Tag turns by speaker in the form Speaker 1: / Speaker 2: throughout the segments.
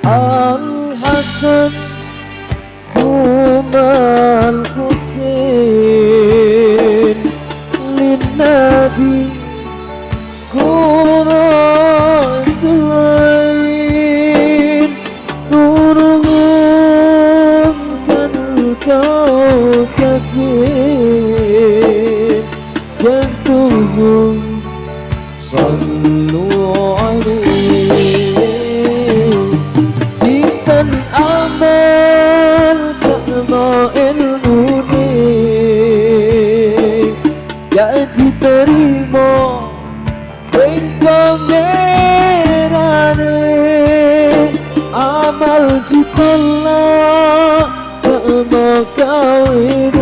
Speaker 1: Al-Hasan Sunan Hussein Lin-Nabi Qurratul Ain turunkan kau kafir jatuh sallu alaihi sitan amal kama ilmu jadi terima pangerane amal ditolak kama kau ini.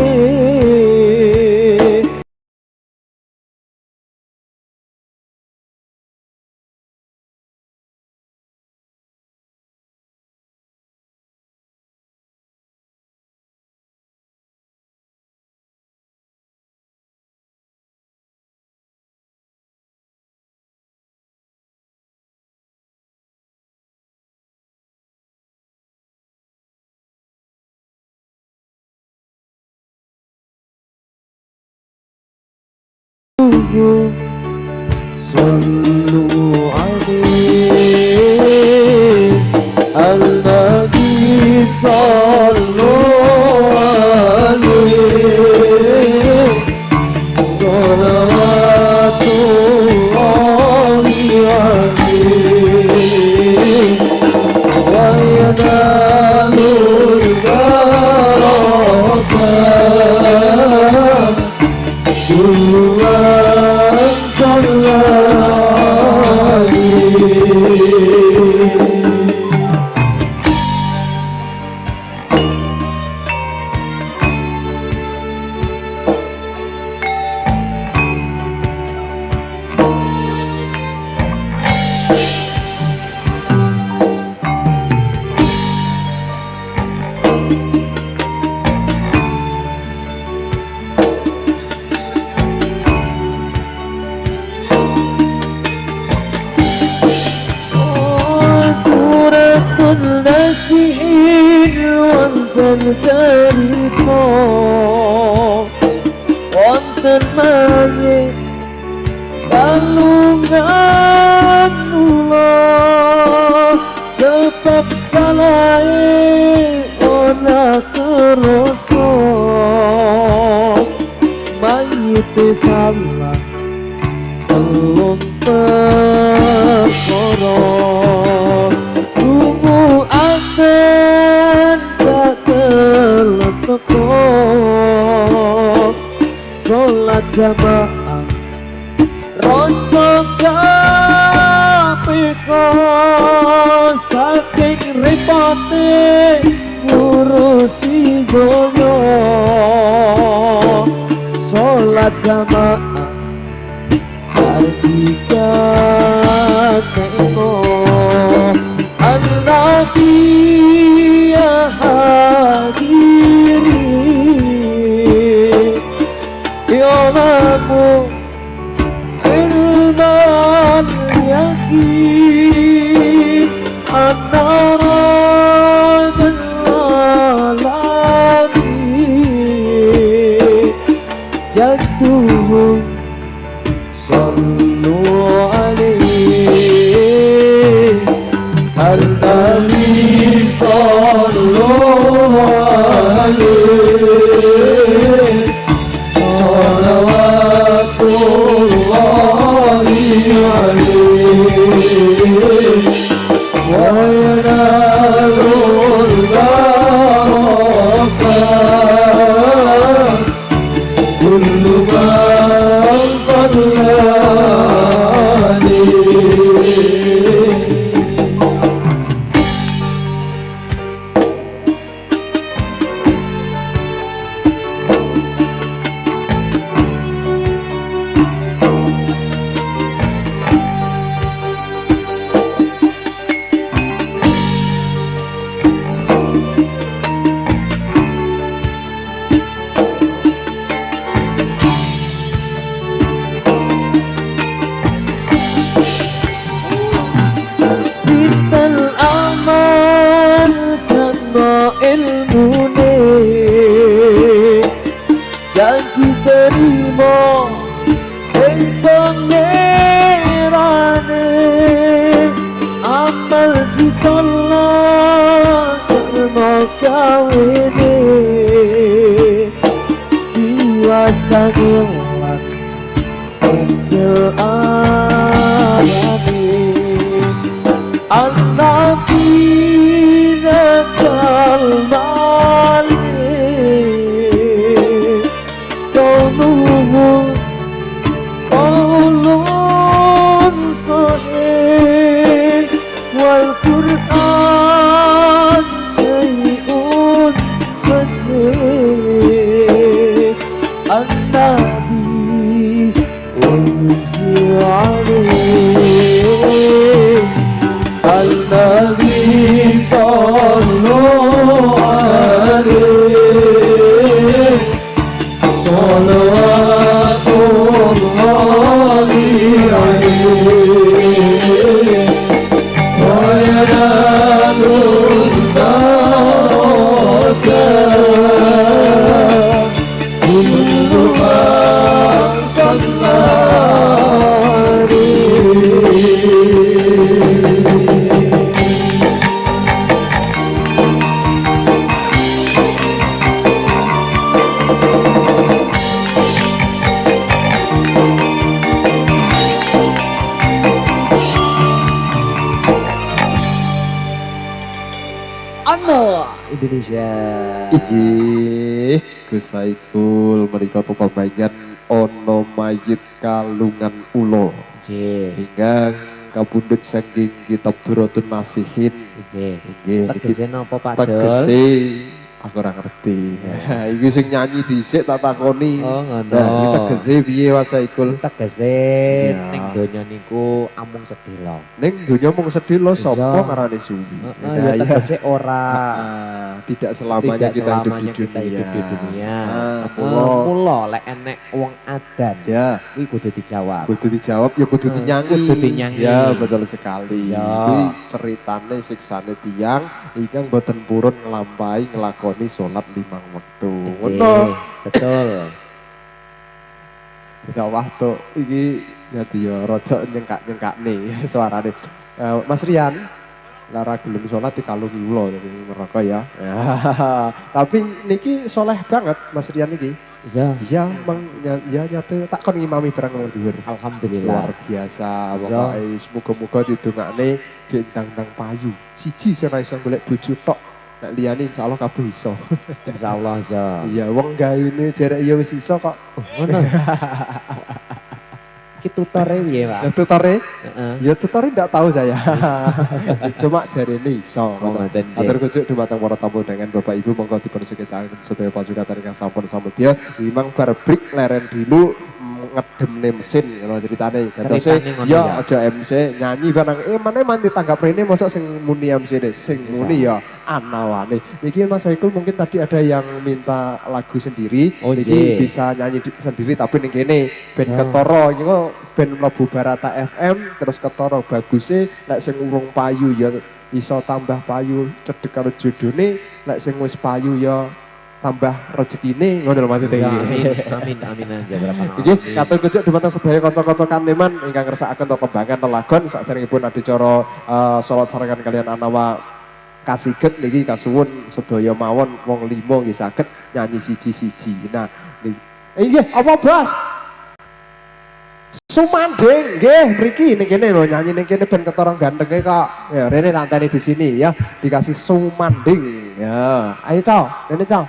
Speaker 1: Sallu alaihi al-Nabi sallu alaihi salawatullahi alaihi wa yanalul barakah Tuhan wonten cerita wonten maneh kalungan kula sebab salahe ora kerasa mayit salah belum perkara tunggu akan tak terleteko sholat jamaah rondo kapiko saking repote ngurusi donya sholat jamaah Ardika teko An-Nabi ya hadiri ya namu ilman yakin an-nara al-alami jatuh sallu alaihi al-Nabi sallu alaihi salawatullahi alaihi wa yanalul barakah kullu man salla ditolak karena kawini Diwas kangelan Engkel alami An-Nabi nakal balik Kaunuhu qaulun sahih Wal Qur'an syai'un fasih An-Nabi unzil alaih Al-Nabi sallallahu alaihi Salawatullahi alaihi Wa yanalul barakah Kullu man salla Indonesia.
Speaker 2: Iji Gus Saikul menika pepambangan ono mayit kalungan ulo. Hingga kapundhut saking kitab Duratun Nasihin. Nggih.
Speaker 1: Tegese napa Pak Dol?
Speaker 2: Tegese aku ora ngerti. Iki sing nyanyi dhisik tak takoni.
Speaker 1: Oh ngono.
Speaker 2: Nah, iki tegese piye Mas Saikul?
Speaker 1: Tegese ning donya niku amung sedhela.
Speaker 2: Ning donya mung sedhela sapa ngarane suwi.
Speaker 1: Ya tegese ora
Speaker 2: tidak selamanya kita hidup di dunia.
Speaker 1: Mula lek enek wong adan
Speaker 2: ya
Speaker 1: kuwi kudu dijawab.
Speaker 2: Kudu dijawab ya kudu dinyanyi. Ya betul sekali. Kuwi ceritane siksane tiyang ingkang boten purun nglampahi nglakoni salat 5 wektu. Ngono.
Speaker 1: Betul.
Speaker 2: Beda waktu iki jadi ya rada nyengkak-nyengkakne suarane. Mas Rian lara gelem salat dikalungi ulo neraka ya. Tapi niki soleh banget Mas Rian niki. Iya, mang ya nyate tak kon ngimami barang nang dhuwur.
Speaker 1: Alhamdulillah.
Speaker 2: Luar biasa. Pokoke muga-muga didongakne gendang-dang payu. Siji sing ora iso golek bojo tok. Nek liyane insyaallah kabeh iso.
Speaker 1: Insyaallah ya.
Speaker 2: Iya, wong gaene jerek ya wis iso kok.
Speaker 1: Ngono. Iki tutore piye, Pak?
Speaker 2: Tutore? Ya tutore ndak tahu saya. Cuma jarene iso. Atur kucuk dumateng para tamu dengan Bapak Ibu monggo dipun sekecaken sedaya pasugatan ingkang sampun samudya. Imang barbrik leren dulu ngedemne mesin ngono ceritane. Datose ya aja MC nyanyi barang maneh mandi tanggap rene mosok sing muni MC ne. Sing muni ya anawane. Niki Mas Saikul mungkin tadi ada yang minta lagu sendiri. Niki bisa nyanyi sendiri tapi ning kene ben ketara iki kok ben mlebu Barata FM terus ketara baguse lek sing urung payu ya iso tambah payu cedhek karo jodone lek sing wis payu ya tambah rezekine ngono lho maksudnya iki.
Speaker 1: Amin aja berapa.
Speaker 2: Iki katur kucuk dumateng sedaya kanca-kanca kaneman ingkang ngersakaken kembangan lelagon sakderengipun adicara salat sarengan kalian Anawa kasiget niki kasuwun sedaya mawon wong 5 nggih saged nyanyi siji-siji. Nah, nggih apa Bas? Sumanding nggih mriki ning kene lho nyanyi ning kene ben ketara gantenge kok. Ya rene tanteni di sini ya dikasih Sumanding. Ya, ayo Cao, rene Cao.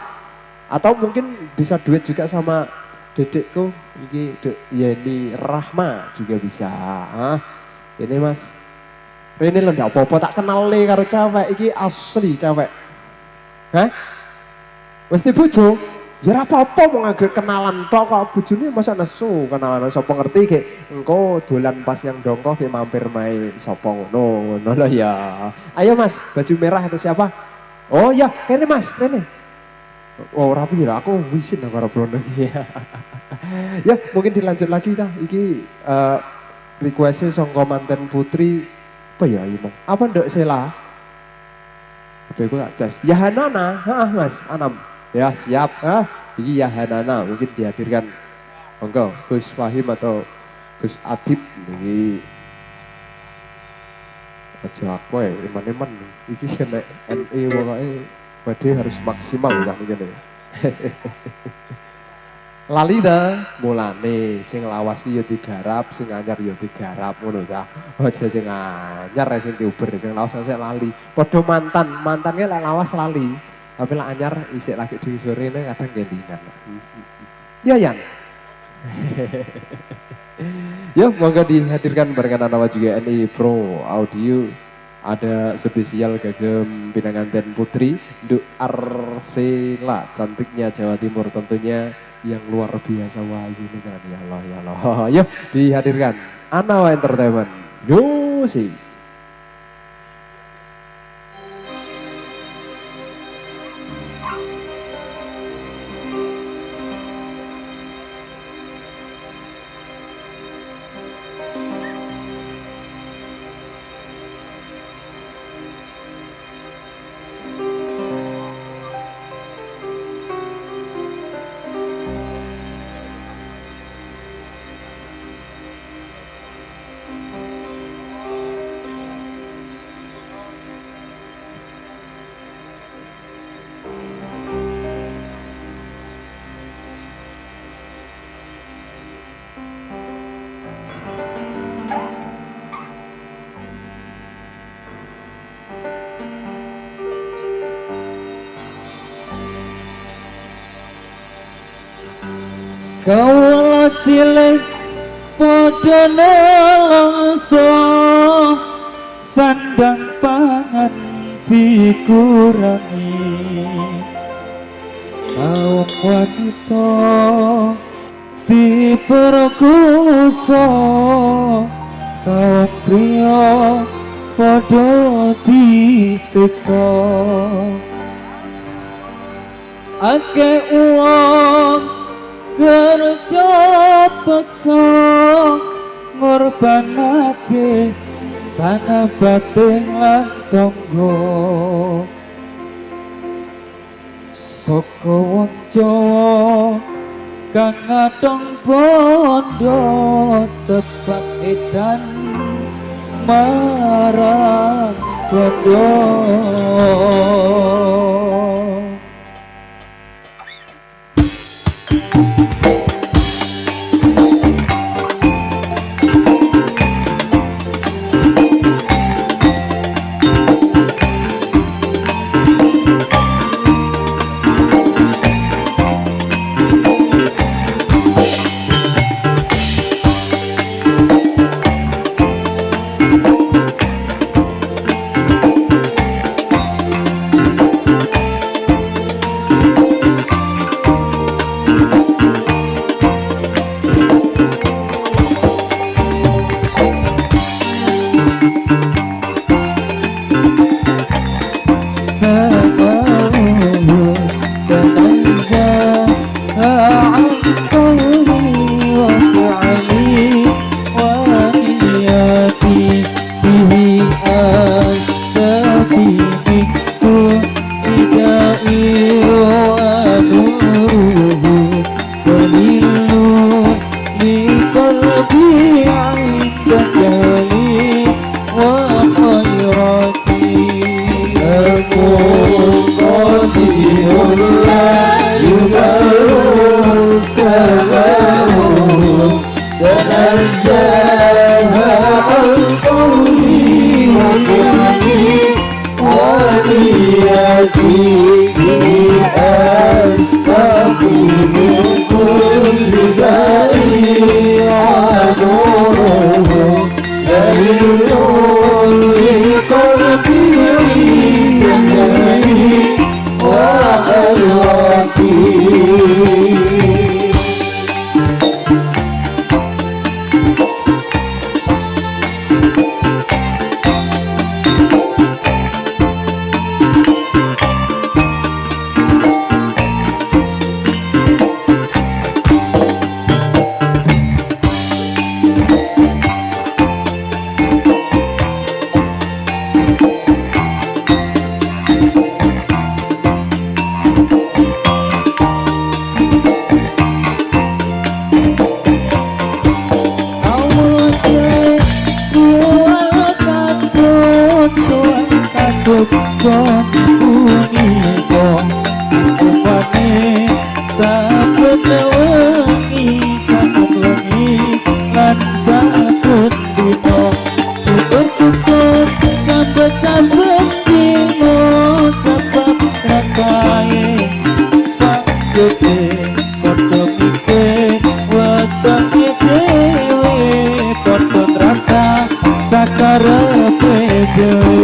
Speaker 2: Atau mungkin bisa duet juga sama dedekku iki Yeni Rahma juga bisa. Ini Mas. Rene lho ndak apa-apa tak kenal le karo cewek iki asli cewek. Hah? Wis di bojo? Ya ora apa-apa mau nganggo kenalan tok kok bojone masa nesu kenalan sapa ngerti ge engko dolan pas yang dongko ge mampir mae sapa ngono lho ya. Ayo Mas, baju merah itu siapa? Oh ya, kene Mas, kene. Oh rapi lah, aku wisin karo Brono iki. Ya, mungkin dilanjut lagi cah. Iki request-e sangka manten putri apa ya Imam? Apa nduk Sela? Apa iku tak jas. Ya Hanana, heeh Mas, Anam. Ya siap, iki ya Hanana mungkin dihadirkan. Monggo Gus Wahim atau Gus Adib iki. aja aku ya iman-iman iki kena NE pokoknya badhe harus maksimal cah niki. Lali dah mulane sing lawas ki ya digarap, sing anyar ya digarap ngono ta. Aja sing anyar sing diuber, sing lawas sik lali. Padha mantane lek lawas lali. Tapi lek anyar isik lagi di sorene kadang gendingan. Iya Yan. Ya, monggo dihadirkan barengan anak juga NI Pro Audio. Ada spesial kagem pinanganten putri Nduk Arsela, cantiknya Jawa Timur tentunya yang luar biasa wahyu ini kan ya Allah ya Allah. Yuk dihadirkan Anawa Entertainment. Yo sih.
Speaker 3: Kawula cilik padha nelongso sandang pangan dikurangi kaum wanita diperkosa kaum pria padha disiksa akeh uang kerja paksa ngorbanake sanabating lan tangga saka wong Jawa kang ngadong bondo sebab edan marang bondo.
Speaker 4: Wa
Speaker 3: Bukan punika upane saben wengi saben wengi lan saben dina tutur saben dina sebab sakae pakete padha mikir wetenge dhewe padha rasa sakarepe dhewe.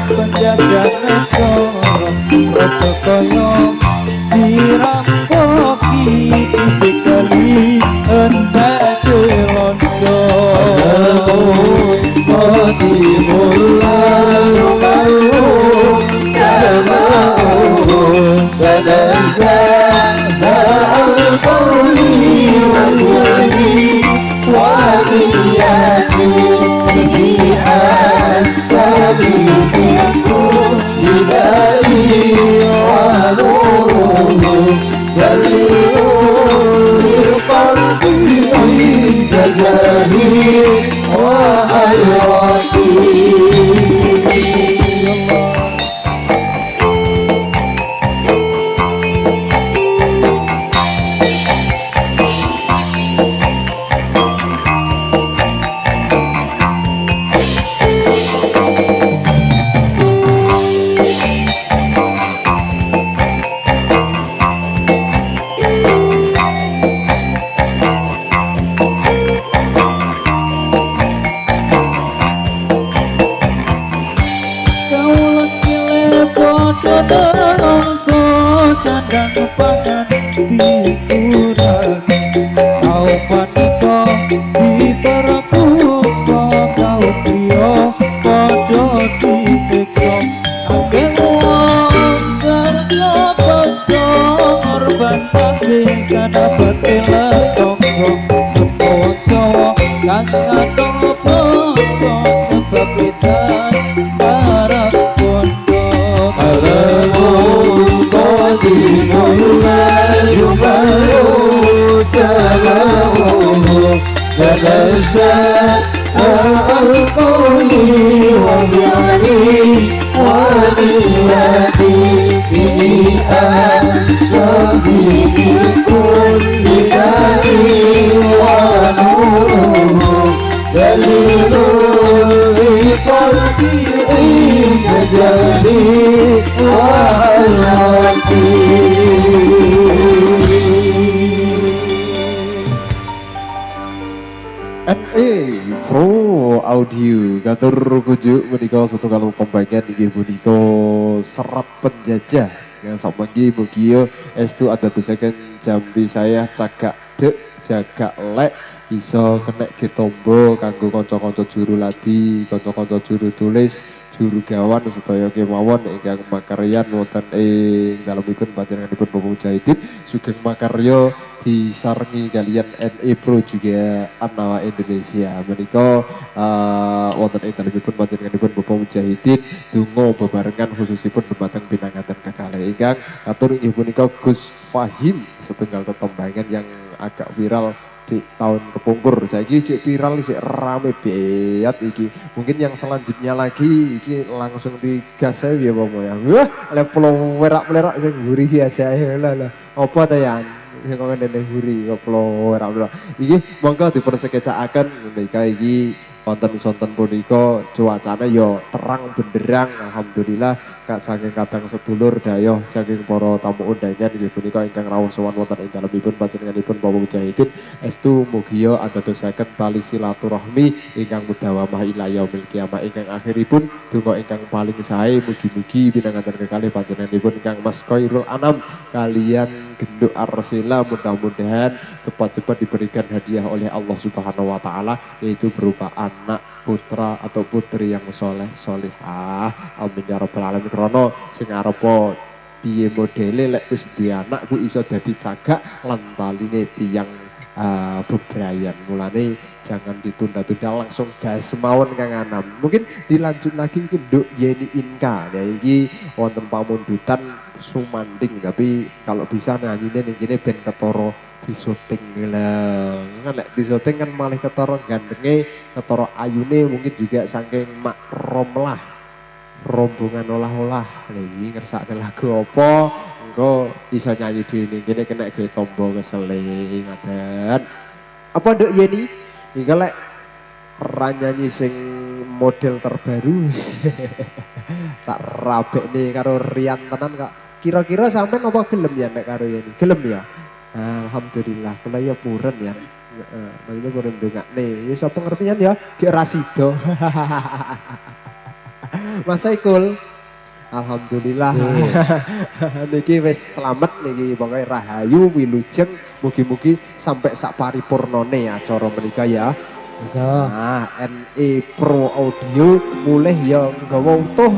Speaker 3: Penjaga negara Raja kaya dirampoki dibekali entek londo Mati mulai malu sama'u Badazah al-qawli wal-wali Waliyati bi'asari Sadang pangan dikurangi kau panika diperkusa kau priya padha disiksa akeh wong kerja paksa korban pati sadapate letonggo sepo Jawa kang ngatong pondo sebab litan para pondo alamun dimulai baru salamuhu Badazah al-qawli wal-wali waliyati bi'asrahi kulli dari wa nuruhu dalilul qalbi inda jali
Speaker 2: Pro Audio katur rujuk menika setunggal pembagian inggih punika Serat Penjajah yang sampenggi mugia estu ada tusaken jambi saya cagak dek jagak lek iso kena ditombo kanggo kanca-kanca juru ladi, kanca-kanca juru tulis, juru gawan sedaya kemawon ingkang makaryan wonten ing dalemipun panjenenganipun Bapak Mujahidin sugeng makarya disarengi kalian NE Pro juga Anawa Indonesia menika wonten ing dalemipun panjenenganipun Bapak Mujahidin donga bebarengan khususipun dumateng pinanganten kekalih ingkang atur inggih punika Gus Fahim setunggal tetembangan yang agak viral di tahun kepungkur. Saya cek viral cek rame banget iki. Mungkin yang selanjutnya lagi iki langsung digas saya ya Bapak ya. Wah, level werak-werak sing gurih aja ya lah. Apa ta ya? Sing kok ngene gurih kok werak-werak. Iki monggo dipersekecakaken menika iki wonten sonten punika cuacane ya terang benderang alhamdulillah kak saking kadang sedulur dayoh saking para tamu undangan inggih punika ingkang rawuh sowan wonten ing dalemipun panjenenganipun Bapak Mujahidin estu mugi andadosaken tali silaturahmi ingkang mudawamah ila yaumil qiyamah ingkang akhiripun donga ingkang paling sae mugi-mugi pinanganten kekalih panjenenganipun ingkang Mas Khairul Anam kalian Genduk Arsila mudah-mudahan cepat-cepat diberikan hadiah oleh Allah Subhanahu wa taala yaitu berupa anak putra atau putri yang soleh solihah amin ya rabbal alamin krono sing arepa piye modele lek wis duwe anak ku iso dadi cagak lan taline tiyang bebrayan mulane jangan ditunda-tunda langsung gas mawon Kang Anam mungkin dilanjut lagi iki Nduk Yeni Inka ya iki wonten pamundutan sumanding tapi kalau bisa nanyine ning kene ben ketara disyuting lah kan lek disyuting kan malah ketara gandenge ketara ayune mungkin juga saking makrom lah rombongan olah-olah lagi ngersake lagu apa engko iso nyanyi dhewe kene kena ge tombo keseling ngaten apa Nduk Yeni hingga lek nyanyi sing model terbaru tak rabek nih karo Rian tenan kak kira-kira sampean apa gelem ya nek karo Yeni gelem ya alhamdulillah kula ya purun ya maksudnya purun ndongakne ya sapa pengertian ya gek rasido Mas Saikul alhamdulillah niki wis selamat niki pokoke rahayu wilujeng mugi-mugi sampai sak paripurnane acara menika ya. Nah, NE Pro Audio mulih ya nggawa utuh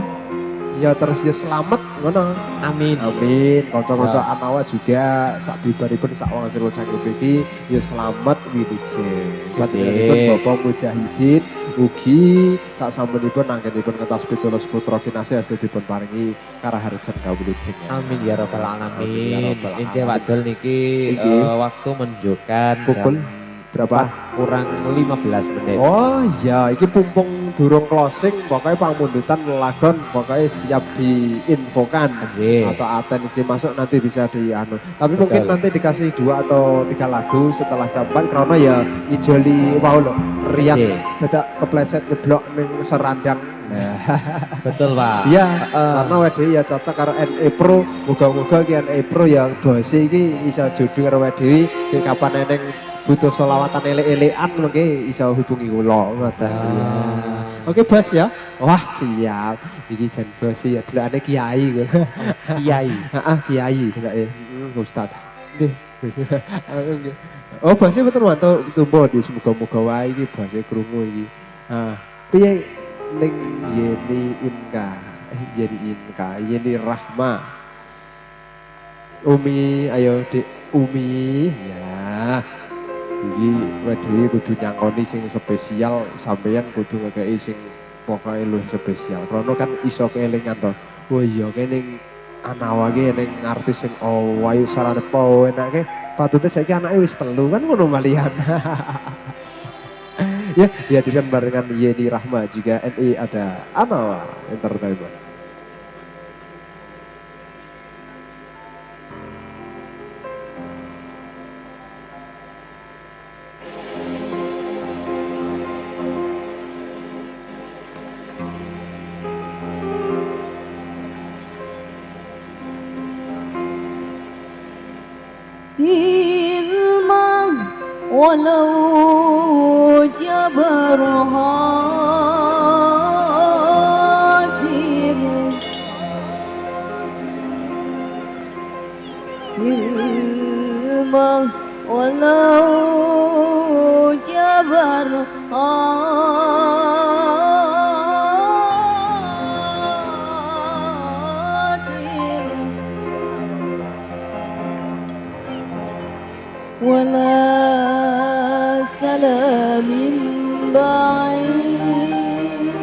Speaker 2: ya terus ya selamat ngono.
Speaker 1: Amin.
Speaker 2: Amin. Kanca-kanca Anawa juga sak bibaripun sak wong sira sanggep iki ya selamat wilujeng. Panjenenganipun Bapak Mujahidin ugi sak sampunipun anggenipun ngentos pitulas putra kinasih asli dipun paringi karaharjan kawilujeng.
Speaker 1: Amin ya rabbal alamin. Ince wadul niki waktu menunjukkan
Speaker 2: pukul berapa?
Speaker 1: Kurang 15 menit.
Speaker 2: Oh iya, iki pumpung durung closing, pokoknya pamundutan lagon, pokoknya siap diinfokan atau atensi masuk nanti bisa dianu. Tapi mungkin nanti dikasih 2 atau 3 lagu setelah jawaban, karena ya ijoli wow loh, Rian tidak kepleset ngeblok ning serandang.
Speaker 1: Betul Pak.
Speaker 2: Iya, karena WDI ya cocok karo NE Pro, moga-moga ki NE Pro ya bose iki iso jodoh karo WDI ki kapan eneng butuh solawatan ele-elean mungkin bisa hubungi kula ngoten. Oke Bos ya. Wah siap. Iki jan bos ya delokane kiai kok.
Speaker 1: Kiai.
Speaker 2: Heeh kiai delok Ustaz. Nggih. Oh bosnya betul mantap tumbuh di semoga-moga wae iki bosnya krungu iki. Piye ning Yeni Inka. Yeni Rahma. Umi ayo Dik Umi ya. Iki wedhi kudu nyangoni sing spesial sampeyan kudu ngekeki sing pokoke luwih spesial. Karena kan iso kelingan to. Oh iya kene Anawa ki ning artis sing wayu sarane po enake. Patute saiki anake wis 3 kan ngono malian. Ya, dihadirkan barengan Yeni Rahma juga NI ada Anawa Entertainment.
Speaker 3: ولو جبر هاتف ilmah walau jabar ولا سلام بعيد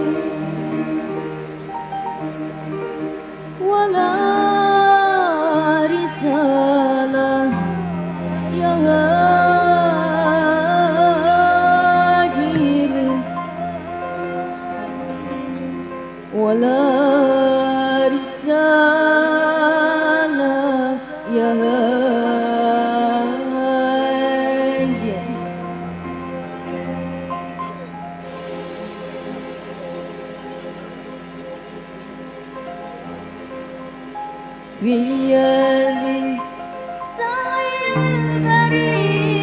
Speaker 3: ولا رسالة يا هاجر ولا رسالة يا هاجر بيدي سعي الغريب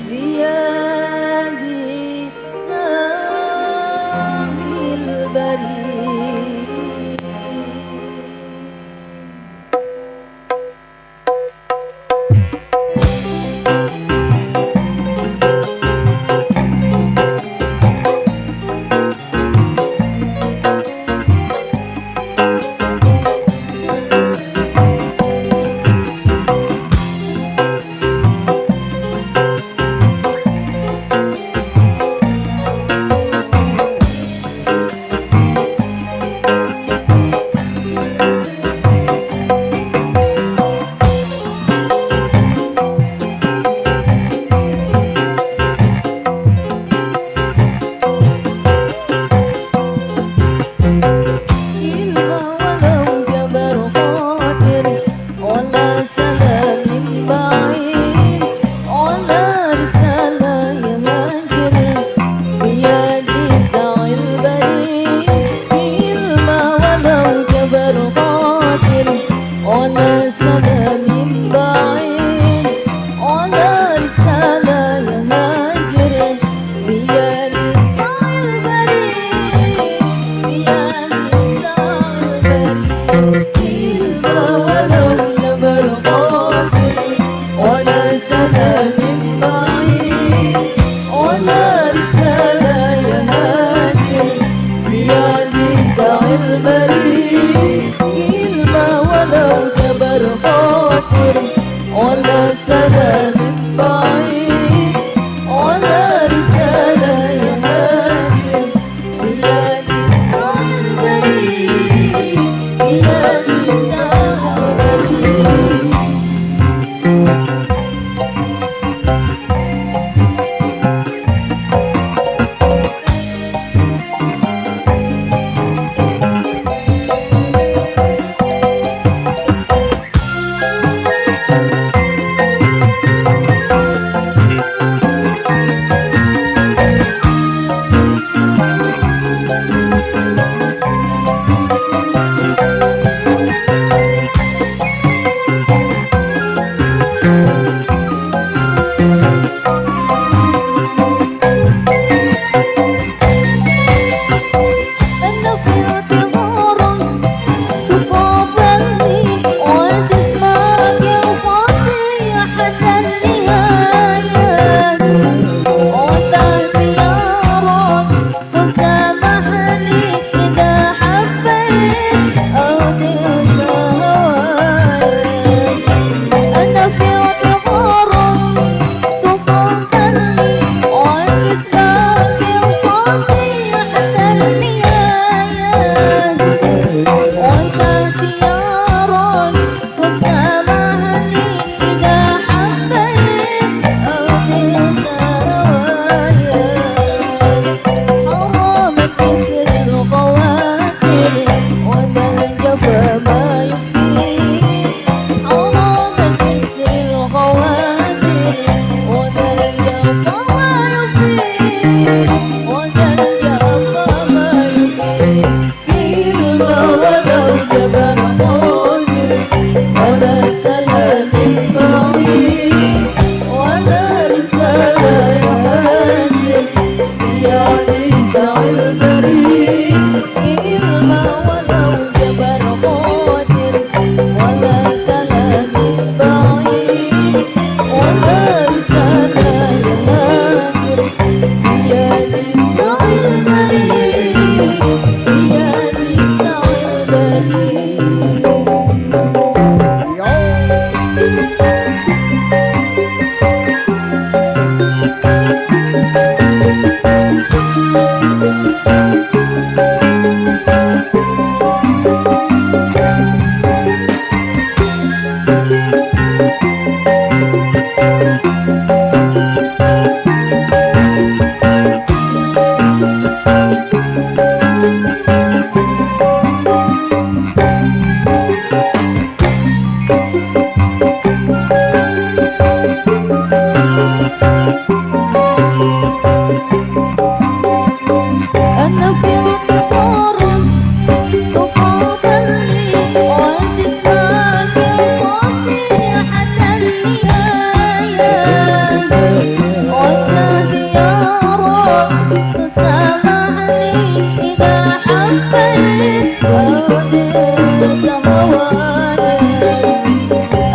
Speaker 3: بيدي سعي البريد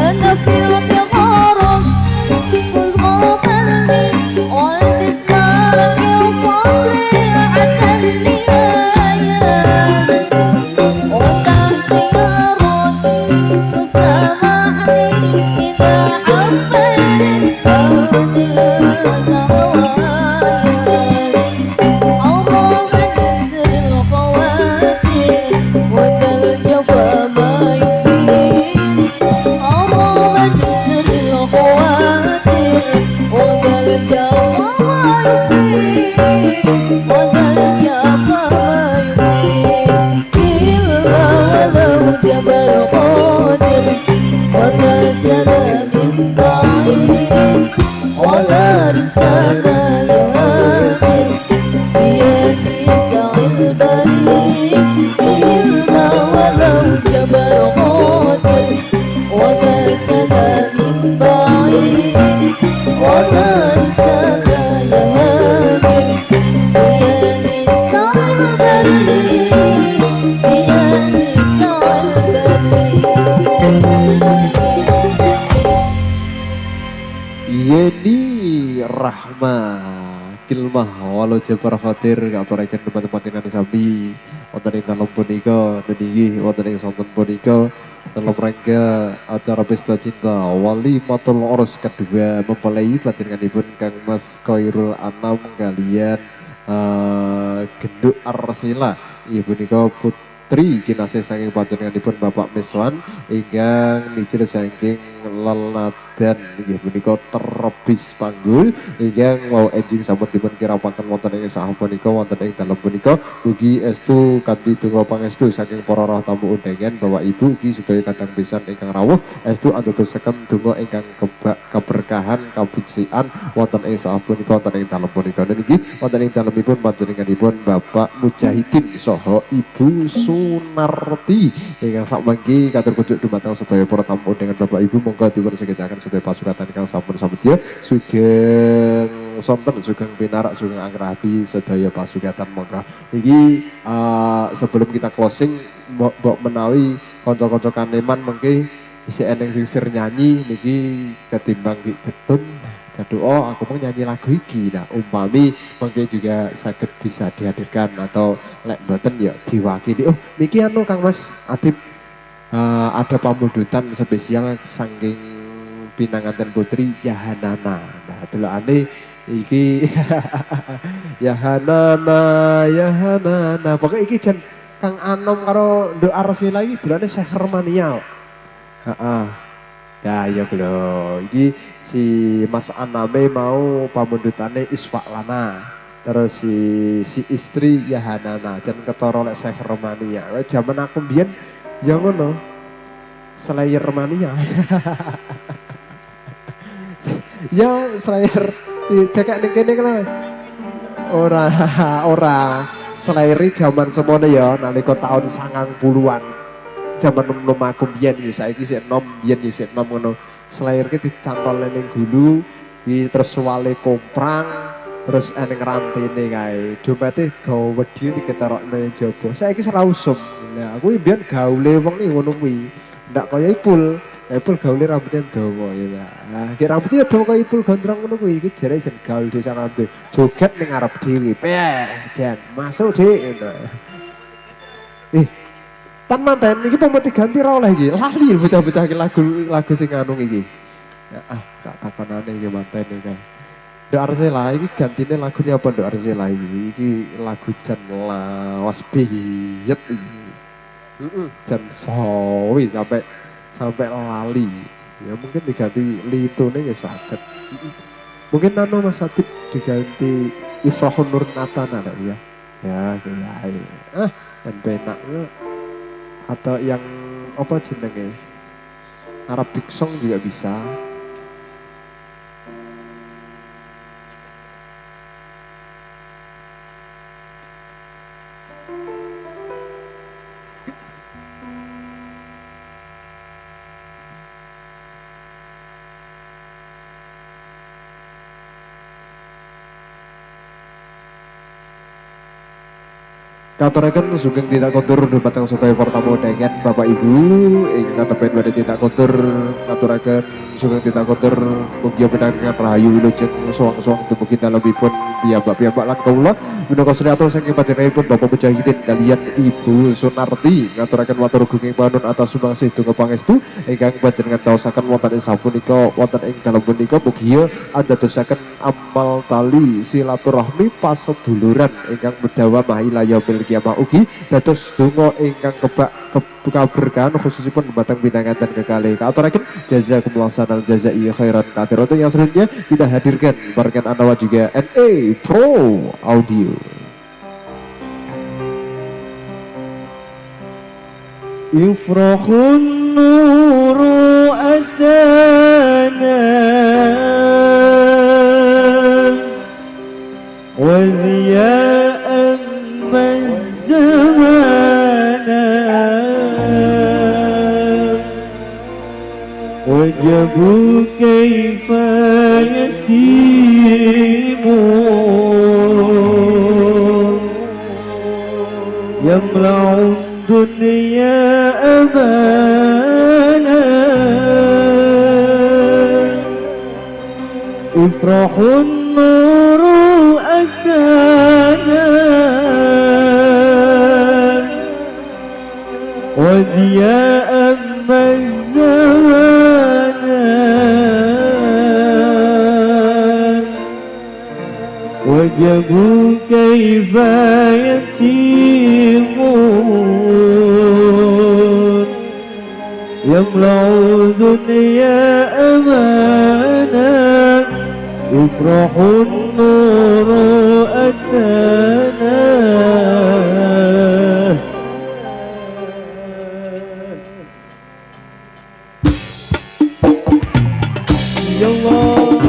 Speaker 3: أنا في اعتبارك والغابني قلت اسمعك يا صبري عند النهاية وتحت يارك وسامحني إذا حبيت أنا سهواك عمر جسر الخواتر وذا الجفا ما يفيد عمر جسر الخواتر وذا الجفا ما يفيد وذا الجفا ما يفيد إلا ولو جبل قادر وذا سلام بعيد ولا رسالة يهاجر بيدي سعي البريد إلا ولو جبل قادر ولا سلام بعيد ولا رسالة يهاجر بيدي سعي البريد بيدي سعي البريد
Speaker 2: Yeni Rahma Kilmah walau Jabar Fatir ngaturaken teman-teman dengan sami wonten ing dalem punika niki wonten ing sonten punika dalam rangka acara pesta cinta Wali Matul Oros kedua mempelai panjenenganipun Kang Mas Khairul Anam kalian Genduk Arsila ibu punika putri kinasih saking panjenenganipun Bapak Miswan ingkang nijil saking leladan inggih punika terlebis panggul ingkang mau enjing sampun dipun kirapaken wonten ing saha punika wonten ing dalem punika ugi estu kanthi donga pangestu saking para roh tamu undangan Bapak Ibu ugi sedaya kadang pisan ingkang rawuh estu andadosaken donga ingkang keberkahan kabecikan wonten ing saha punika wonten ing dalem punika niki wonten ing dalemipun panjenenganipun Bapak Mujahidin saha Ibu Sunarti ingkang sakmangke katur kunjuk dumateng sedaya para tamu undangan Bapak Ibu monggo dipun sekejaken sedaya pasuratan ingkang sampun samedya sugeng sonten sugeng pinarak sugeng anggrabi sedaya pasugatan monggo iki sebelum kita closing mbok menawi kanca-kanca kaneman mengke isih eneng sing sir nyanyi niki ketimbang getun oh aku mau nyanyi lagu iki nah umpami mungkin juga sakit bisa dihadirkan atau lek mboten ya diwakili oh niki anu Kang Mas Adip ada pamundutan spesial saking pinanganten putri Yahanana nah delokane iki Yahanana Yahanana pokoknya iki jan Kang Anom karo Nduk Arsila iki delokane Sehermania heeh. Nah ya lho, iki si Mas Aname mau pamundutane Isfak Lana. Terus si istri Yahanana, jan ketara lek Syekh Romania. Jaman aku mbiyen ya ngono. Slayer mania. Ya Slayer dikek ning kene kene. Ora ora Slayer jaman semono ya nalika tahun 90-an. Jaman nom aku biyen iki saiki sik nom biyen iki sik nom ngono. Slayer ki dicantolne ning gulu, iki terus wale komprang, terus eneng rantene kae. Dompete gawe wedi diketerokne jaba. Saiki ora usum. Lah aku biyen gaule wong iki ngono kuwi. Ndak kaya Ipul. Ipul gaule rambutnya dawa ya ta. Nah, ki rambutnya dawa kaya Ipul gondrong ngono kuwi. Iki jare jen gaul desa kanthi. Joget ning ngarep dhewe. Jen masuk Dik. Tan manten iki mau diganti ra oleh iki. Lali bocah-bocah iki lagu sing anu iki. Ya tak takonane iki manten iki. Nduk Arsela iki gantine lagunya apa Nduk Arsela iki? Iki lagu jan lawas biyet iki. Jan sawi sampai lali. Ya mungkin diganti litune ya saged. Mungkin anu Mas Atip diganti Ifrahun Nur Natana ya. Ya kayak dan penak atau yang apa jenenge Arabic song juga bisa. Katuraken sugeng tidak kontur dumateng sedaya para tamu undangan Bapak Ibu ingkang katepen badhe tidak kontur katuraken sugeng tidak kontur mugi pinangangan rahayu wilujeng suwang-suwang dumugi dalemipun piyambak-piyambak lan kawula minangka sri atur saking panjenenganipun Bapak Mujahidin kaliyan Ibu Sunarti ngaturaken matur gunging manun atas sumbangsi donga pangestu ingkang panjenengan taosaken wonten ing sapunika wonten ing dalem punika mugi andadosaken amal tali silaturahmi paseduluran ingkang medhawa mahila yaumil kiamah ugi dados donga ingkang kebak keberkahan khususipun dumateng pinanganten kekalih kaaturaken jazakumullah sanal jazai khairan katsiratan yang selanjutnya kita hadirkan barengan Anawa juga NA Pro Audio.
Speaker 4: Yufrahun nuru atana wa ziya'an mazzamana wajabu kaifa yatimu yamla'un dunia amana ifrahun nuru atana wa diya'an mazzana wajabu kaifa yatimun yamla'u dunya amana ifrahun nuru atana. Ya Allah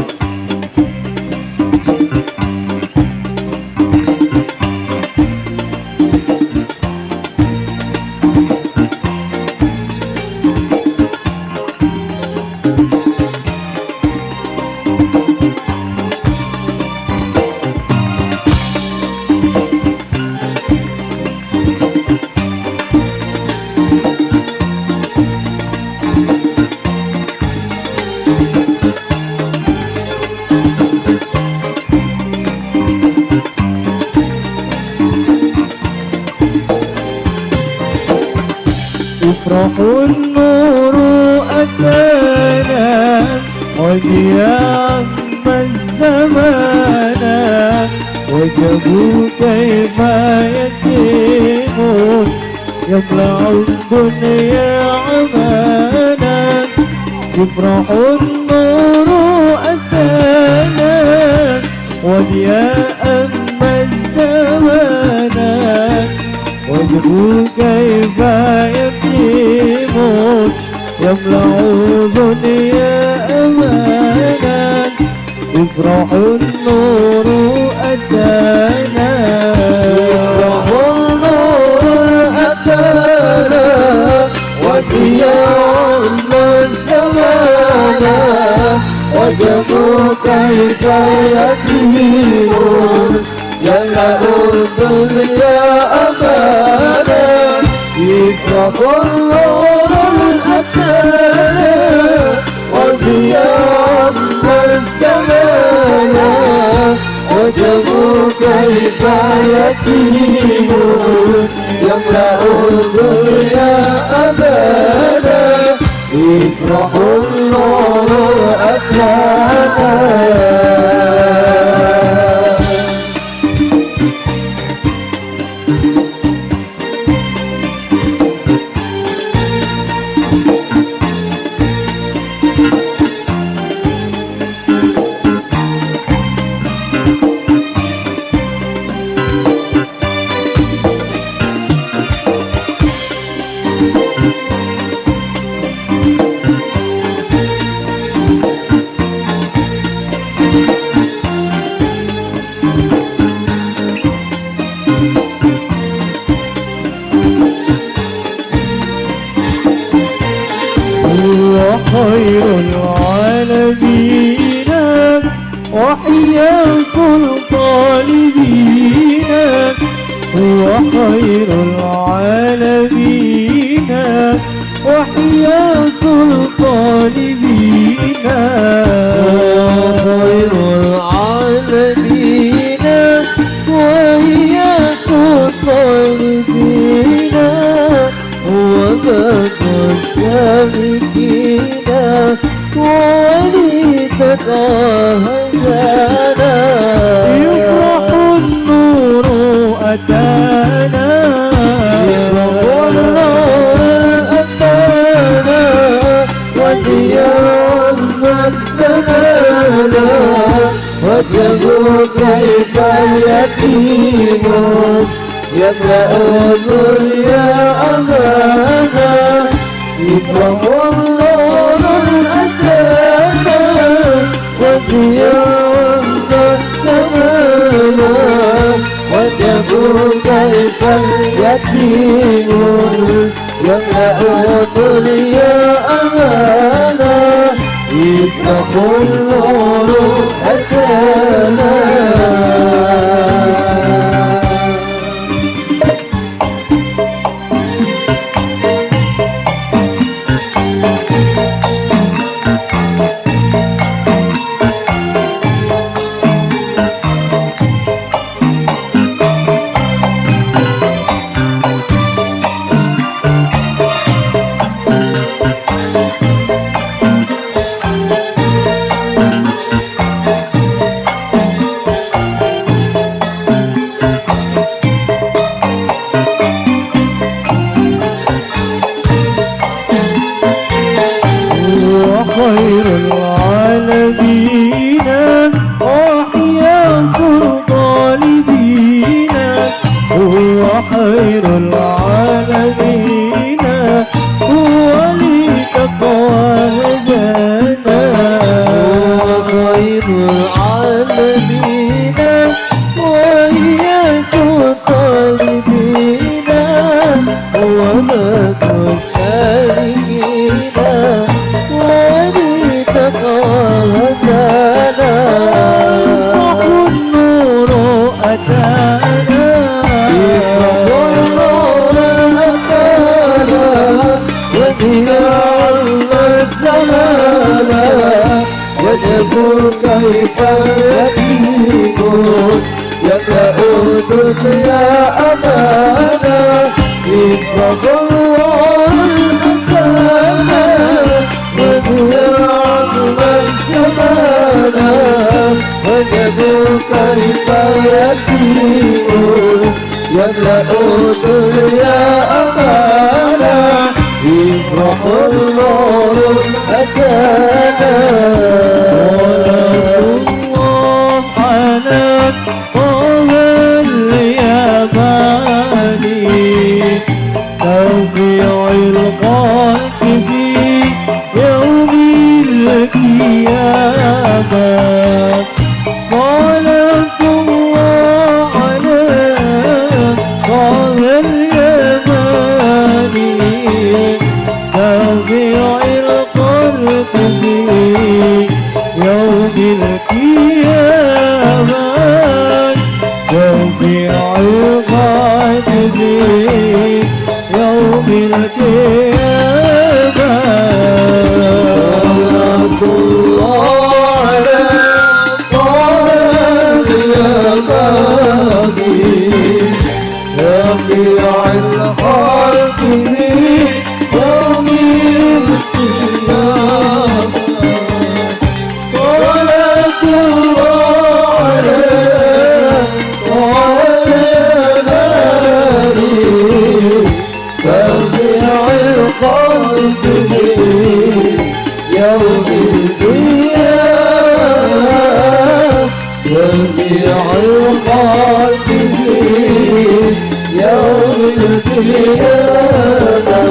Speaker 4: ifrahun nuru atana wajiyam mazzamana wajabu kaifa yatimun yamla'un dunya amana ifrahun nuru atana wajiyam mazzamana wajabu kaifa yatimun yamla'u dunya amana ifrahun nuru atana ifrahun nuru atana wasiyam mazzamana wajabu kaifa yatimun yamla'u dunya amana ifrahun nuru atana wasiyam mazzamana wajabu kaifa yatimun yamla'u dunya amana ifrahun nuru atana. خير العالمين وحيا سلطان بينا خير العالمين وهي سلطان بينا وباب السالكين وليتك هدانا يفرح النور أتانا يفرح النور أتانا وضياء الزمان وجهه كيف يتيم يملأ الدنيا أمانا يفرح النور أتانا وضياء الزمان وجهه كيف يتيم يملأ الدنيا أمانا يفرح النور أتانا خير العالمين وحيا سلطان بينا هو خير العالمين هو لتقوى هدانا خير العالمين وهي سلطان بينا هو ملك السالكين هدانا النور أتانا النور أتانا وزياء الزمان وجهه كيف يتيم يملأ الدنيا أمانا يفرح الله أتانا وزياء الزمان وجهه كيف يتيم يملأ الدنيا أمانا يفرح النور أتانا الله على طه اليماني توفيع الخلق في يوم القيامة صلاة الله على طه اليماني توفيع الخلق في يوم القيامة توفيع الخلق في يوم القيامة صلاة الله على طه اليماني شفيع الخلق في يوم القيامة صلاة الله عليه وعلى آله شفيع الخلق في يوم القيامة شفيع الخلق في يوم القيامة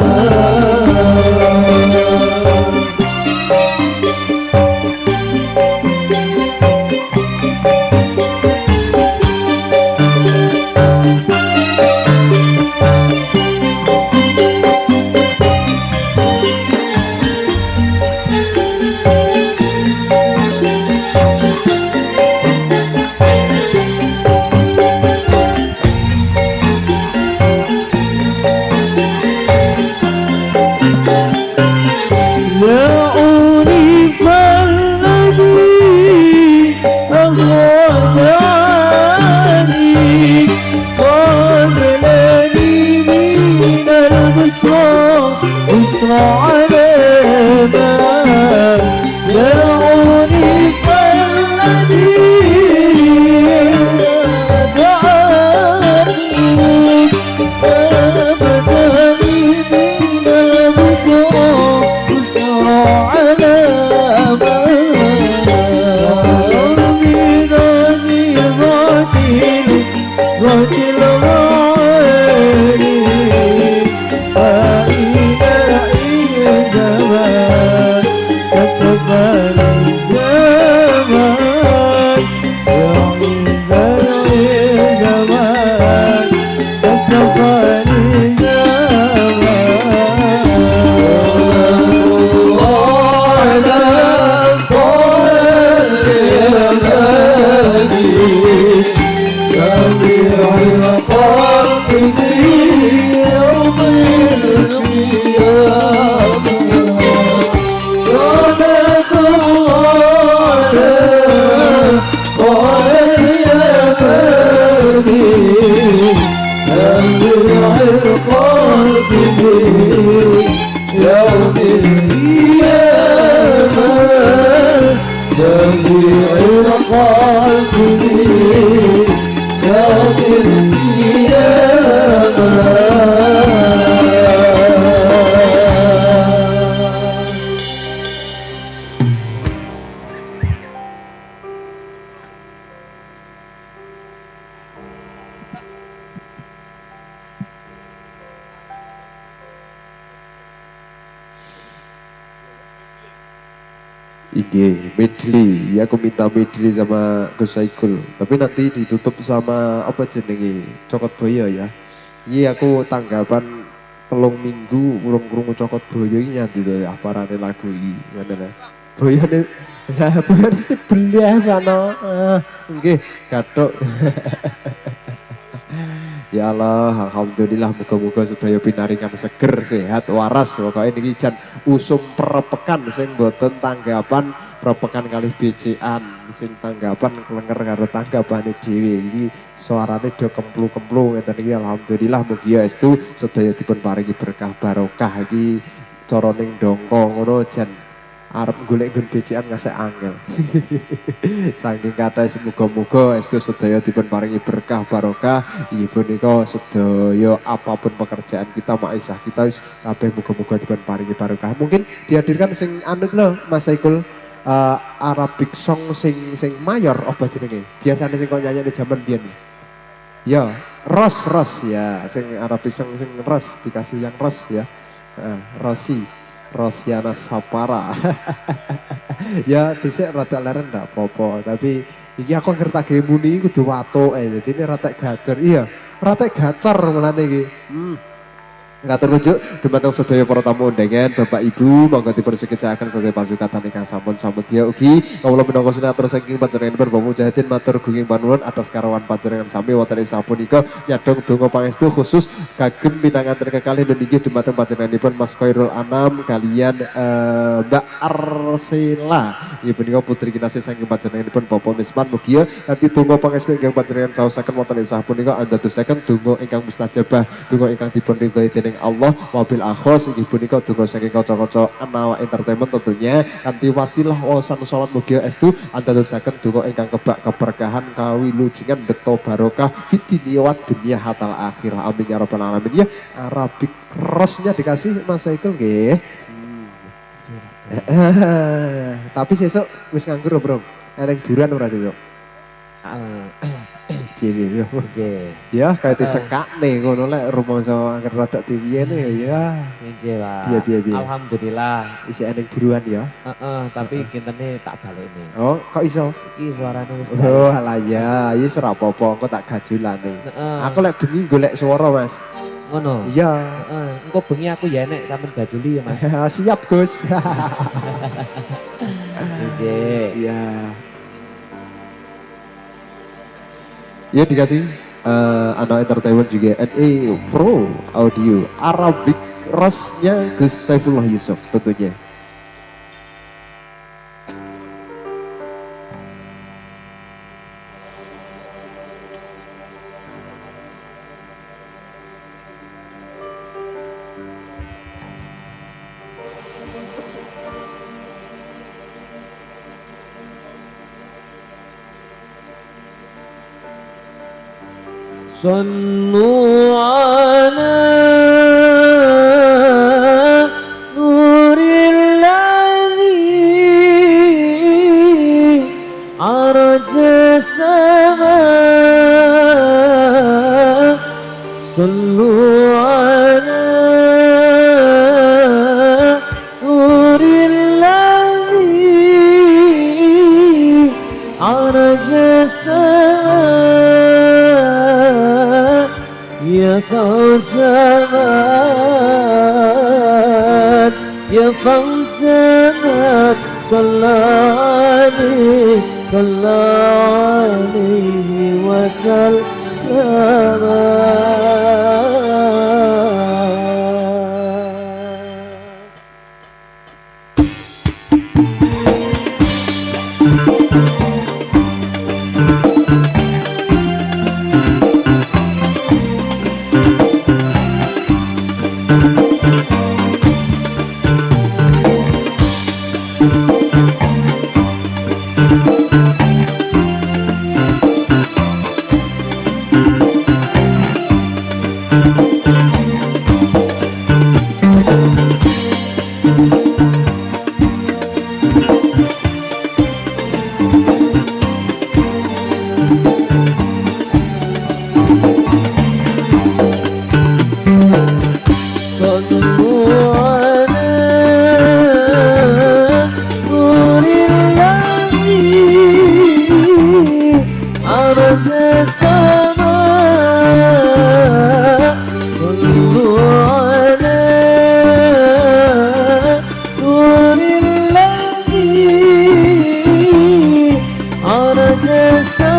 Speaker 4: يوم القيامة جميع الخلق يوم القيامة.
Speaker 2: Ige, medley, ya aku minta medley sama Gus Saikul. Tapi nanti ditutup sama apa jenenge Cokot Boyo ya. Iya aku tanggapan telung minggu urung krungu Cokot Boyo iki nyanti to ya parane lagu iki. Ngene lho. Boyone lah boyone mesti belah kana. Nggih, gathuk. Ya Allah, alhamdulillah muga-muga sedaya pinaringan seger, sehat, waras. Pokoknya niki jan usum perepekan sing boten tanggapan perepekan kalih BC-an sing tanggapan klenger karo tanggapane dhewe. Iki suarane do kemplu-kemplu ngeten iki alhamdulillah mugi estu sedaya dipun paringi berkah barokah iki cara ning dongko ngono jan arep golek nggon BC-an ngasih angel. Saking kathah semoga-moga estu sedaya dipun paringi berkah barokah. Inggih punika sedaya apapun pekerjaan kita maisah kita wis kabeh muga-muga dipun paringi barokah. Mungkin dihadirkan sing anu lho Mas Saikul Arabic song sing mayor apa jenenge? Biasane sing kok nyanyi jaman biyen. Ya, Ros ya, sing Arabic song sing Ros dikasih yang Ros ya. Rosiana Sapara. Ya dhisik rada leren ndak apa-apa, tapi iki aku ngerti ge muni kudu watuk dadi ini rada gacer. Iya, rada gacer mulane iki. Ngatur rujuk dumateng sedaya para tamu undangan Bapak Ibu monggo dipersikecaken sedaya pasukatan ingkang sampun samedya ugi kawula minangka sinatur saking panjenenganipun Bapak Mujahidin matur gunging panuwun atas karawan panjenengan sami wonten ing sapunika nyadong donga pangestu khusus kagem pinanganten kekalih niki dumateng panjenenganipun Mas Khairul Anam kalian Mbak Arsela inggih punika putri kinasih saking panjenenganipun Bapak Misman mugi kanthi donga pangestu ingkang panjenengan caosaken wonten ing sapunika andadosaken donga ingkang mustajabah donga ingkang dipun ridhoi dening Allah wabil akhos inggih punika donga saking kaca-kaca Anawa Entertainment tentunya kanthi wasilah wasan salat mugi estu andadosaken donga ingkang kebak keberkahan kawilujengan beto barokah fid dunya wa dunya hatal akhirah amin ya rabbal alamin ya. Arabic Rosnya dikasih Mas Saikul nggih. Tapi sesuk wis nganggur bro eneng buran ora sesuk piye ya kayak disekak nih ngono lek rumangsa angger rada diwiyene ya
Speaker 1: Nggih, Pak.
Speaker 2: Piye.
Speaker 1: Alhamdulillah.
Speaker 2: Isi eneng buruan ya.
Speaker 1: Tapi kintene tak baleni.
Speaker 2: Oh, kok iso?
Speaker 1: Iki suarane wis
Speaker 2: Oh, alah ya, wis ora apa-apa, engko tak gajulane. Aku lek bengi golek swara, Mas.
Speaker 1: Ngono.
Speaker 2: Iya.
Speaker 1: Engko bengi aku ya enek sampean gajuli ya, Mas.
Speaker 2: Siap, Gus. Iya. Ya dikasih Anawa Entertainment juga NA Pro Audio Arabic Rosnya Gus Saifullah Yusuf tentunya.
Speaker 4: صلوا على نور الذي عرج السماء صلوا على نور الذي عرج السماء يا فوزان يا فوزان صلى عليه وسلم صلوا على نور الذي عرج السماء صلوا على نور الذي عرج السماء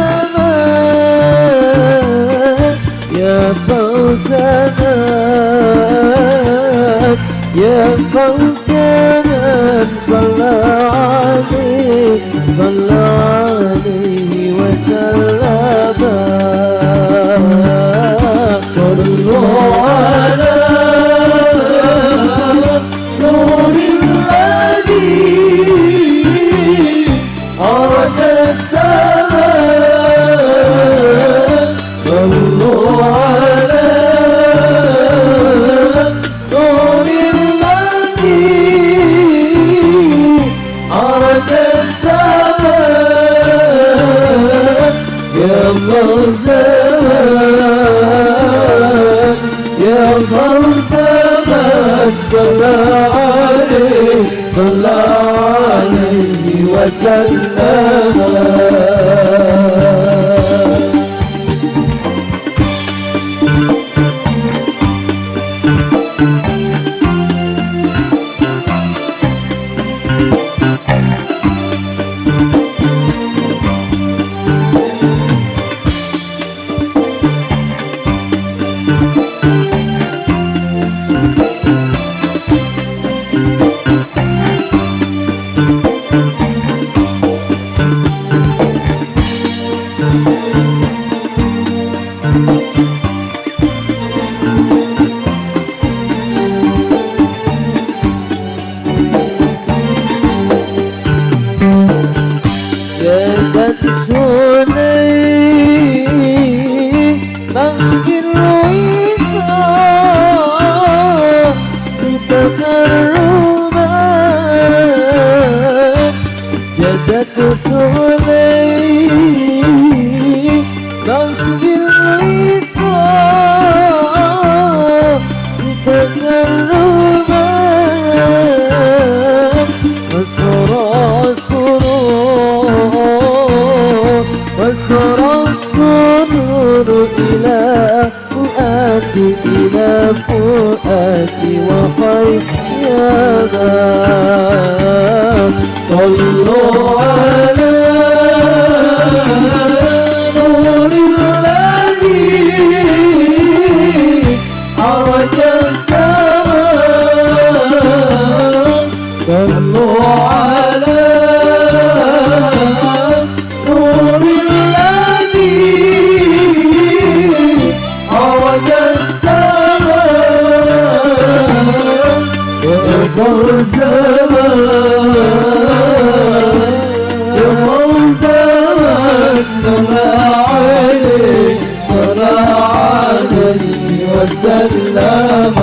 Speaker 4: يا فوزنا يا فوزنا صلى عليه وسلم صلوا على نور الذي عرج السماء صلوا على نور الذي عرج السماء يا فوزان يا فوزان صلى عليه وسلم جدت سني منجل عيسى بتكرما جدت سني منجل عيسى بتكرما وسرى السرور إلى فؤادي وخير يا ذا صلوا على نور الذي عرج السماء صلوا على نور الذي عرج السماء يا فوزان يا فوزان صلى عليه وسلم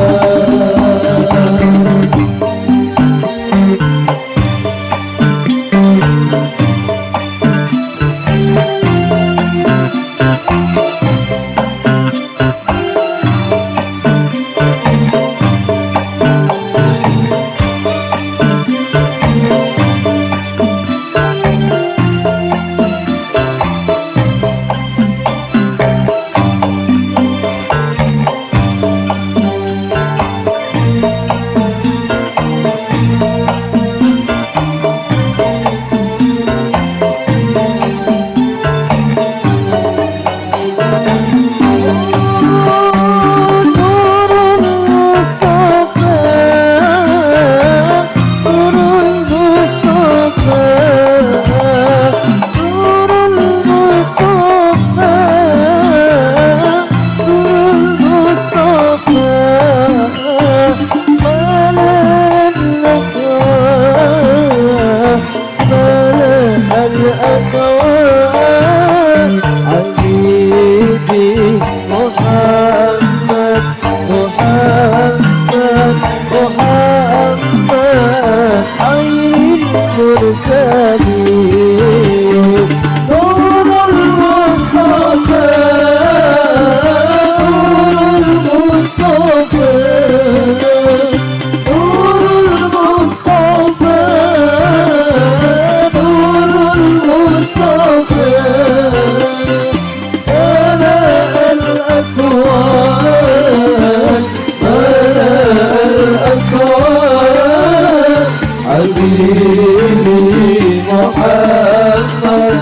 Speaker 4: حبيبي محمد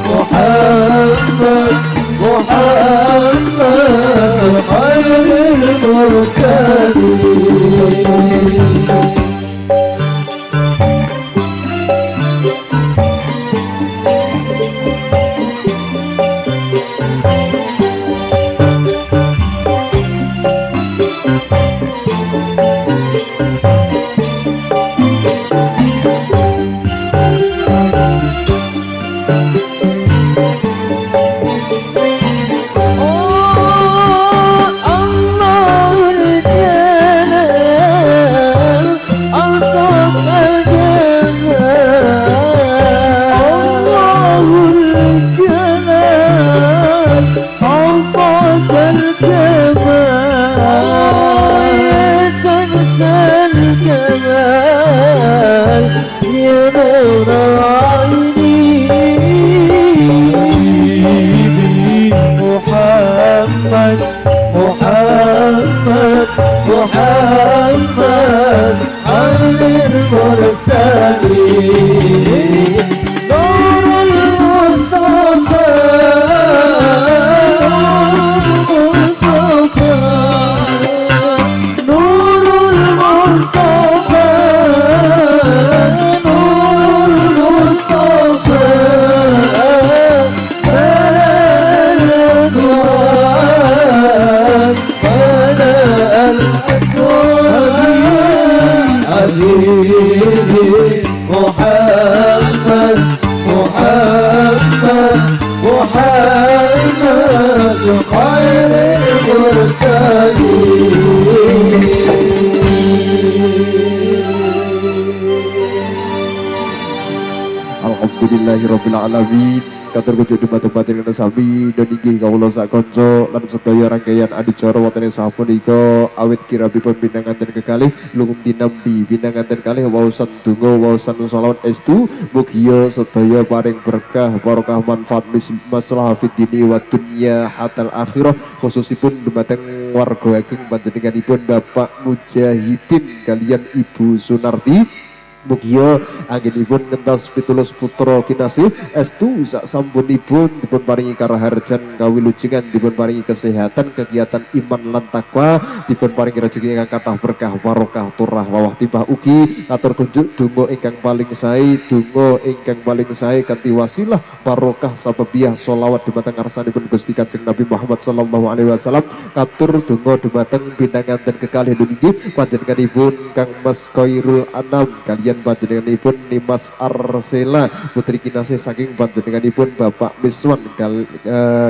Speaker 4: محمد محمد خير المرسلين محمد محمد محمد خير المرسلين نور المصطفى نور المصطفى نور المصطفى حبيبي محمد محمد محمد خير المرسلين
Speaker 2: Alhamdulillahirabbil alamin. Katur kudu debat-debatin kena sami dan inggih kawula sak kanca lan sedaya rangkaian adicara wonten sapunika awit kirabipun pinanganten kekalih lungun dinampi pinanganten kalih waosan donga waosan shalawat estu mugia sedaya paring berkah barokah manfaat masalah fid dini wa dunya hatal akhirah khususipun dumateng warga ageng panjenenganipun Bapak Mujahidin kalian Ibu Sunarti. Mugia anggenipun ngentos 17 putra kinasih estu sak sampunipun dipun paringi karaharjan kawilujengan dipun paringi kesehatan kegiatan iman lan takwa dipun paringi rezeki ingkang kathah berkah barokah turah wawah timbah ugi atur kunjuk donga ingkang paling sae donga ingkang paling sae kanthi wasilah barokah sababiah sholawat dumateng ngarsanipun Gusti Kanjeng Nabi Muhammad sallallahu alaihi wasallam katur donga dumateng pinanganten kekalih niki panjenenganipun Kang Mas Khairul Anam kalian panjenenganipun Nimas Arsela putri kinasih saking panjenenganipun Bapak Miswan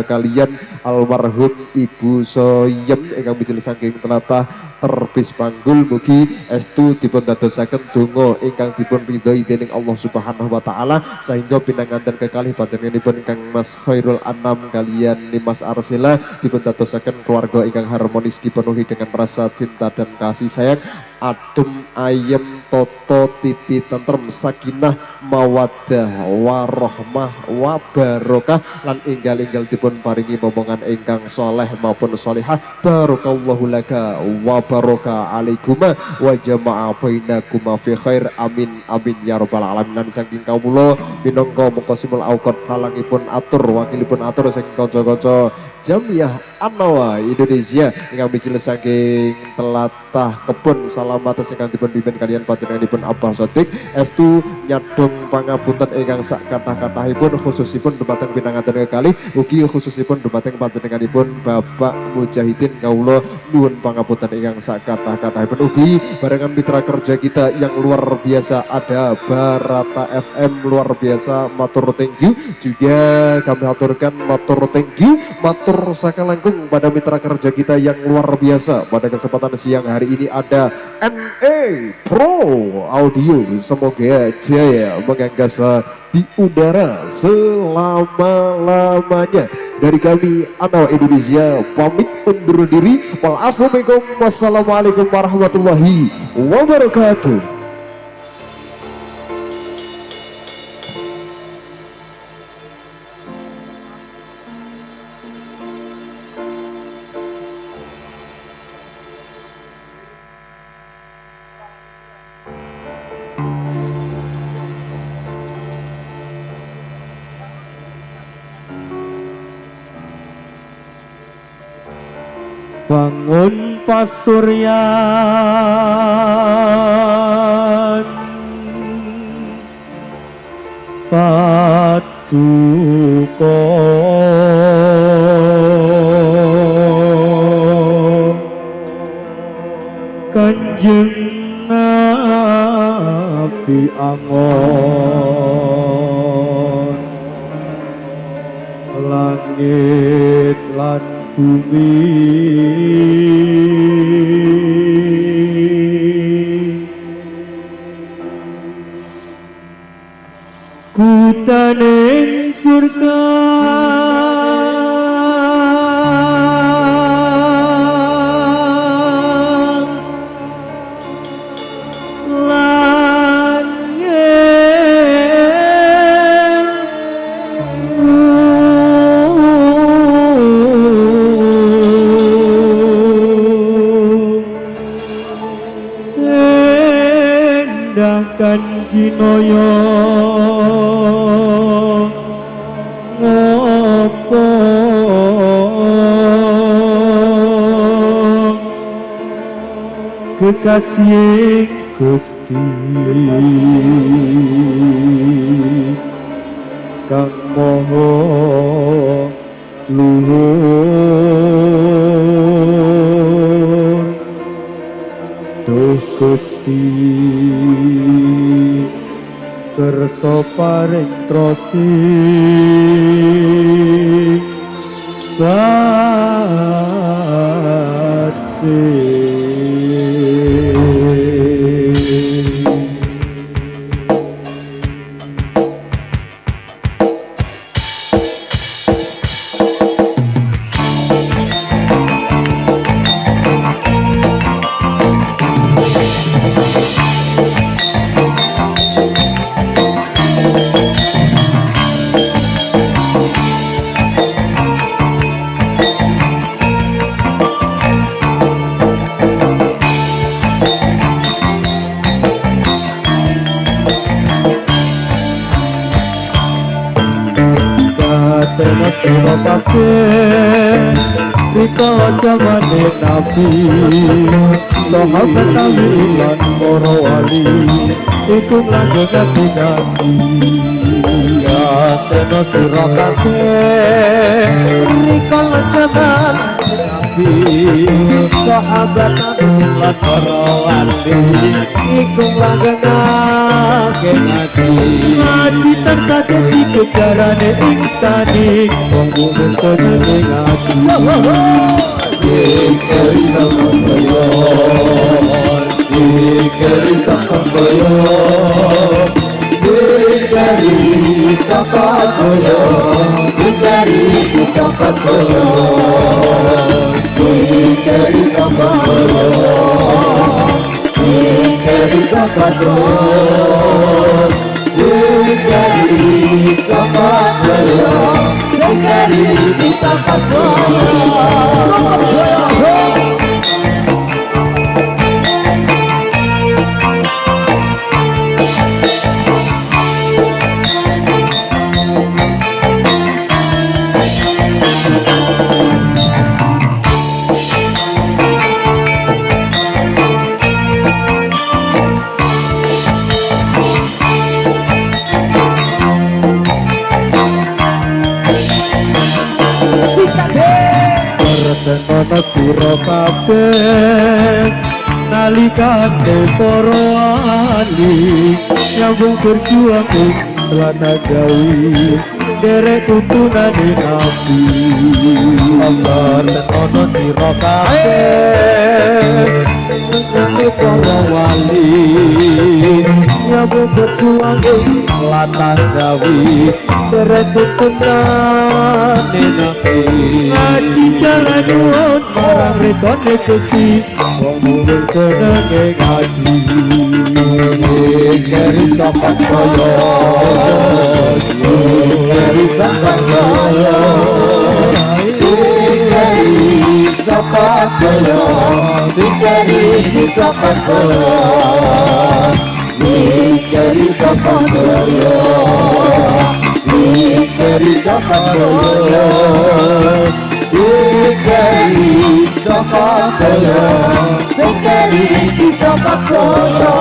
Speaker 2: kalian almarhum Ibu Soyem ingkang bijil saking telatah Terbis Panggul mugi estu dipun dadosaken donga ingkang dipun ridhoi dening Allah Subhanahu wa taala sehingga pinanganten kekalih panjenenganipun Kang Mas Khairul Anam kalian Nimas Arsela dipun dadosaken keluarga ingkang harmonis dipenuhi dengan rasa cinta dan kasih sayang adem ayem toto titi tentrem sakinah mawaddah warahmah wabarokah lan enggal-enggal dipun paringi momongan ingkang soleh maupun solehah barokallahu laka wabarokah alaikuma wa jama'a bainakuma fi khair amin amin ya rabbal alamin lan saking kawula minangka mengkosimul awqat halangipun atur wakilipun atur saking kanca-kanca Jamiah An-Nawa Indonesia ingkang bijil saking telatah kebon salamat ingkang dipun pimpin kalian panjenenganipun Abah Sodik estu nyadong pangapunten ingkang sak kathah-kathahipun khususipun dumateng pinanganten kekalih ugi khususipun dumateng panjenenganipun Bapak Mujahidin kawula nuwun pangapunten ingkang sak kathah-kathahipun ugi barengan mitra kerja kita yang luar biasa ada Barata FM luar biasa matur thank you juga kami aturkan matur thank you matur sakalangkung pada mitra kerja kita yang luar biasa pada kesempatan siang hari ini ada NA Pro Audio semoga jaya mengganggas di udara selama-lamanya dari kami An-Nawa Indonesia pamit undur diri wassalamualaikum warahmatullahi wabarakatuh.
Speaker 5: bangun pasuryan paduka Kanjeng Nabi angon langit lan bumi kutaning purka Kanjinoyo ngopo kekasih Gusti kang moho luhur duh Gusti kersa paring trosi Sura kabeh rikala jamane nabi sahabat nabi lan para wali iku langgengake nabi ya sena sura kabeh rikala jamane nabi sahabat nabi lan para wali iku langgengake nabi nabi tansah dadi kejarane insani wong umum kodene ngaji sikeri sampeyo sikeri sampeyo sikeri sampeyo sikeri sampeyo sikeri sampeyo sikeri sampeyo Sikari cokot goyo, sikari cokot goyo. Ana sira kabeh nalikane para wali nyambung berjuang ing Selatan Jawi derek tuntunane nabi Allah ana sira kabeh nalikane para wali nyambung berjuang ing Selatan Jawi derek tuntunane nabi ngaji jalan nuwun marang ridhone Gusti wong mung senenge ngaji sikeri cokot goyo sikeri cokot goyo sikeri cokot goyo sikeri cokot goyo sikeri cokot goyo sikeri cokot goyo sikeri Sekali cokot koyo, sekali dicokot koyo.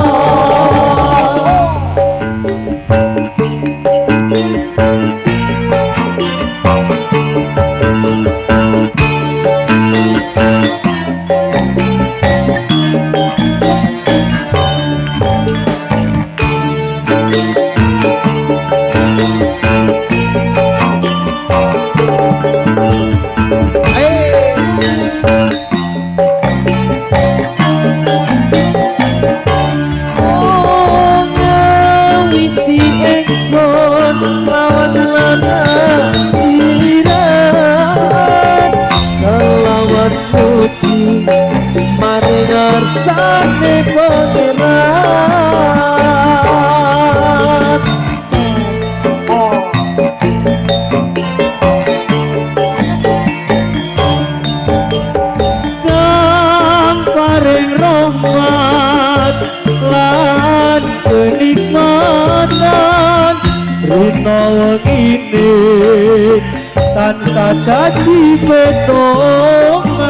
Speaker 4: Tanpa dadi petongan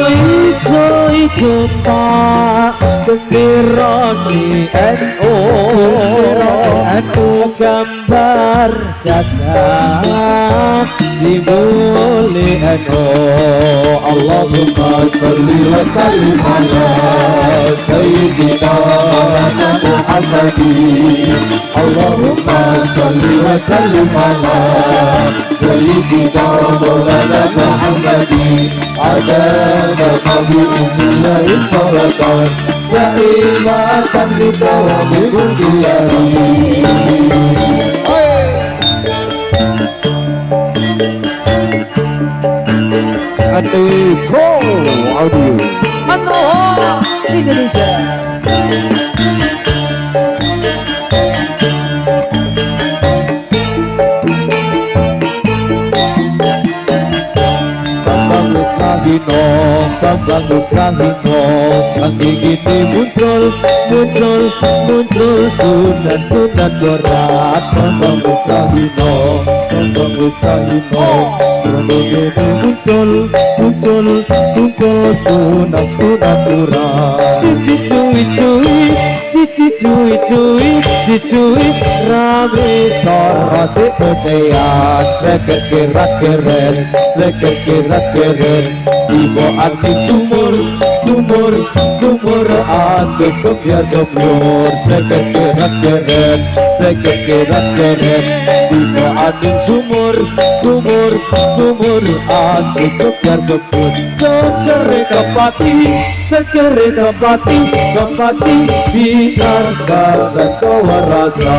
Speaker 4: ijo-ijo tak bendera di NU gambar jagat simbole NU. Allahumma sholli wa sallim ala sayyidina Muhammadin. Allahumma sholli wa sallim ala sayyidina Maulana Muhammadin. Adana qabi'illahi salatan ya imatan lidawami bundiyari.
Speaker 2: Andi Pro Audio
Speaker 4: Manohara Indonesia. Bambang Nusrahino Sandi gini muncul sunat berat. Bambang Nusrahino Sandi gini muncul sunat berat. Cici cuy rame soro cepetean sreget keren ibu antik sumur antik kebiar keblur sreget keren ibu antik sumur antik kebiar keblur sekere kepati binar bagas kawarasa.